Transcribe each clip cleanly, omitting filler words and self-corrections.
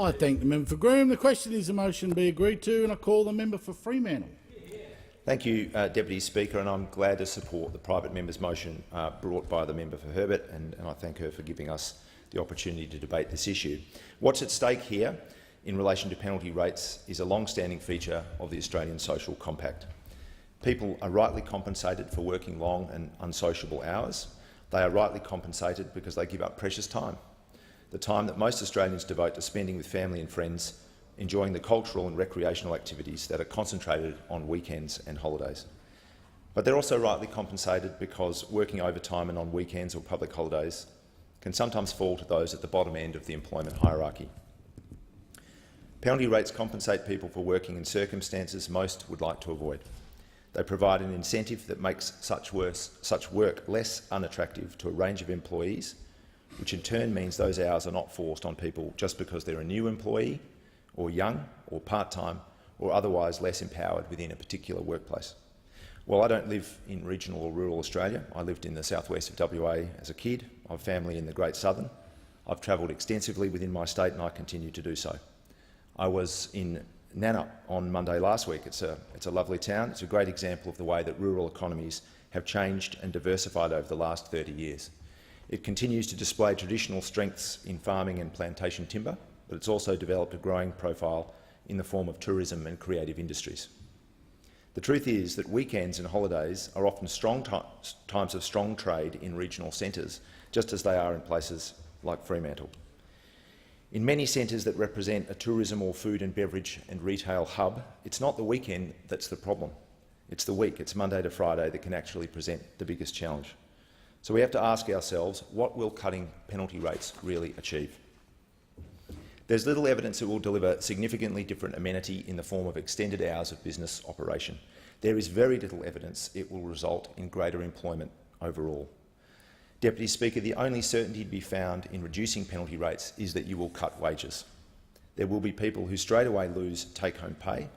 I thank the member for Groom. The question is the motion be agreed to, and I call the member for Fremantle. Thank you, Deputy Speaker, and I'm glad to support the private member's motion brought by the member for Herbert, and I thank her for giving us the opportunity to debate this issue. What's at stake here in relation to penalty rates is a long-standing feature of the Australian Social Compact. People are rightly compensated for working long and unsociable hours. They are rightly compensated because they give up precious time, the time that most Australians devote to spending with family and friends, enjoying the cultural and recreational activities that are concentrated on weekends and holidays. But they're also rightly compensated because working overtime and on weekends or public holidays can sometimes fall to those at the bottom end of the employment hierarchy. Penalty rates compensate people for working in circumstances most would like to avoid. They provide an incentive that makes such work less unattractive to a range of employees, which in turn means those hours are not forced on people just because they're a new employee, or young, or part-time, or otherwise less empowered within a particular workplace. While I don't live in regional or rural Australia, I lived in the southwest of WA as a kid. I have family in the Great Southern. I've travelled extensively within my state and I continue to do so. I was in Nannup on Monday last week. It's a lovely town. It's a great example of the way that rural economies have changed and diversified over the last 30 years. It continues to display traditional strengths in farming and plantation timber, but it's also developed a growing profile in the form of tourism and creative industries. The truth is that weekends and holidays are often times of strong trade in regional centres, just as they are in places like Fremantle. In many centres that represent a tourism or food and beverage and retail hub, it's not the weekend that's the problem. It's the week, it's Monday to Friday, that can actually present the biggest challenge. So we have to ask ourselves, what will cutting penalty rates really achieve? There's little evidence it will deliver significantly different amenity in the form of extended hours of business operation. There is very little evidence it will result in greater employment overall. Deputy Speaker, the only certainty to be found in reducing penalty rates is that you will cut wages. There will be people who straight away lose take-home pay.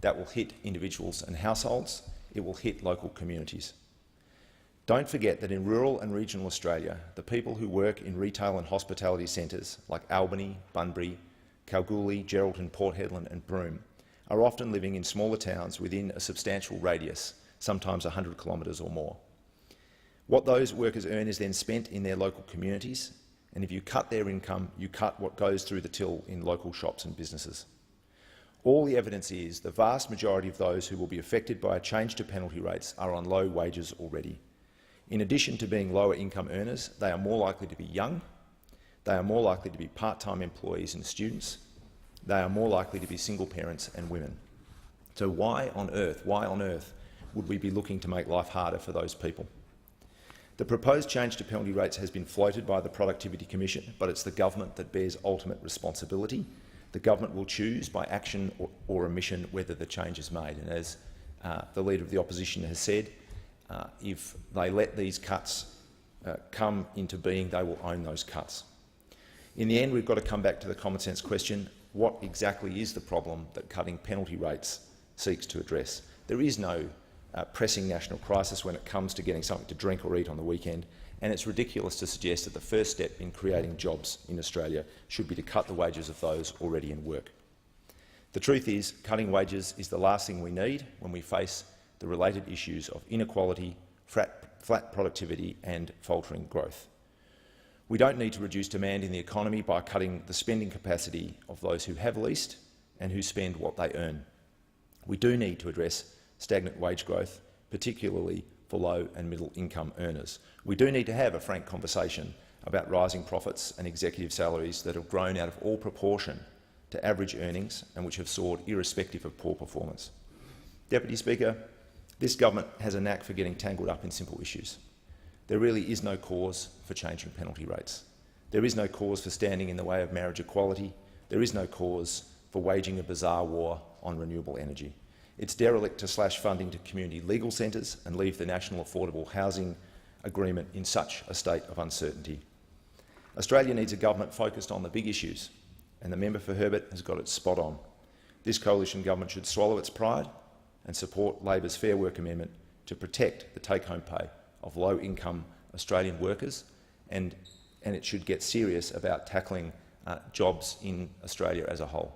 That will hit individuals and households. It will hit local communities. Don't forget that in rural and regional Australia, the people who work in retail and hospitality centres like Albany, Bunbury, Kalgoorlie, Geraldton, Port Hedland and Broome are often living in smaller towns within a substantial radius, sometimes 100 kilometres or more. What those workers earn is then spent in their local communities, and if you cut their income, you cut what goes through the till in local shops and businesses. All the evidence is the vast majority of those who will be affected by a change to penalty rates are on low wages already. In addition to being lower income earners, they are more likely to be young, they are more likely to be part-time employees and students, they are more likely to be single parents and women. So why on earth would we be looking to make life harder for those people? The proposed change to penalty rates has been floated by the Productivity Commission, but it's the government that bears ultimate responsibility. The government will choose by action or omission whether the change is made. And as the Leader of the Opposition has said, if they let these cuts come into being, they will own those cuts. In the end, we've got to come back to the common sense question, what exactly is the problem that cutting penalty rates seeks to address? There is no pressing national crisis when it comes to getting something to drink or eat on the weekend, and it's ridiculous to suggest that the first step in creating jobs in Australia should be to cut the wages of those already in work. The truth is, cutting wages is the last thing we need when we face the related issues of inequality, flat productivity and faltering growth. We don't need to reduce demand in the economy by cutting the spending capacity of those who have least and who spend what they earn. We do need to address stagnant wage growth, particularly for low and middle income earners. We do need to have a frank conversation about rising profits and executive salaries that have grown out of all proportion to average earnings and which have soared irrespective of poor performance. Deputy Speaker, this government has a knack for getting tangled up in simple issues. There really is no cause for changing penalty rates. There is no cause for standing in the way of marriage equality. There is no cause for waging a bizarre war on renewable energy. It's derelict to slash funding to community legal centres and leave the National Affordable Housing Agreement in such a state of uncertainty. Australia needs a government focused on the big issues, and the member for Herbert has got it spot on. This coalition government should swallow its pride and support Labor's Fair Work Amendment to protect the take-home pay of low-income Australian workers, and it should get serious about tackling jobs in Australia as a whole.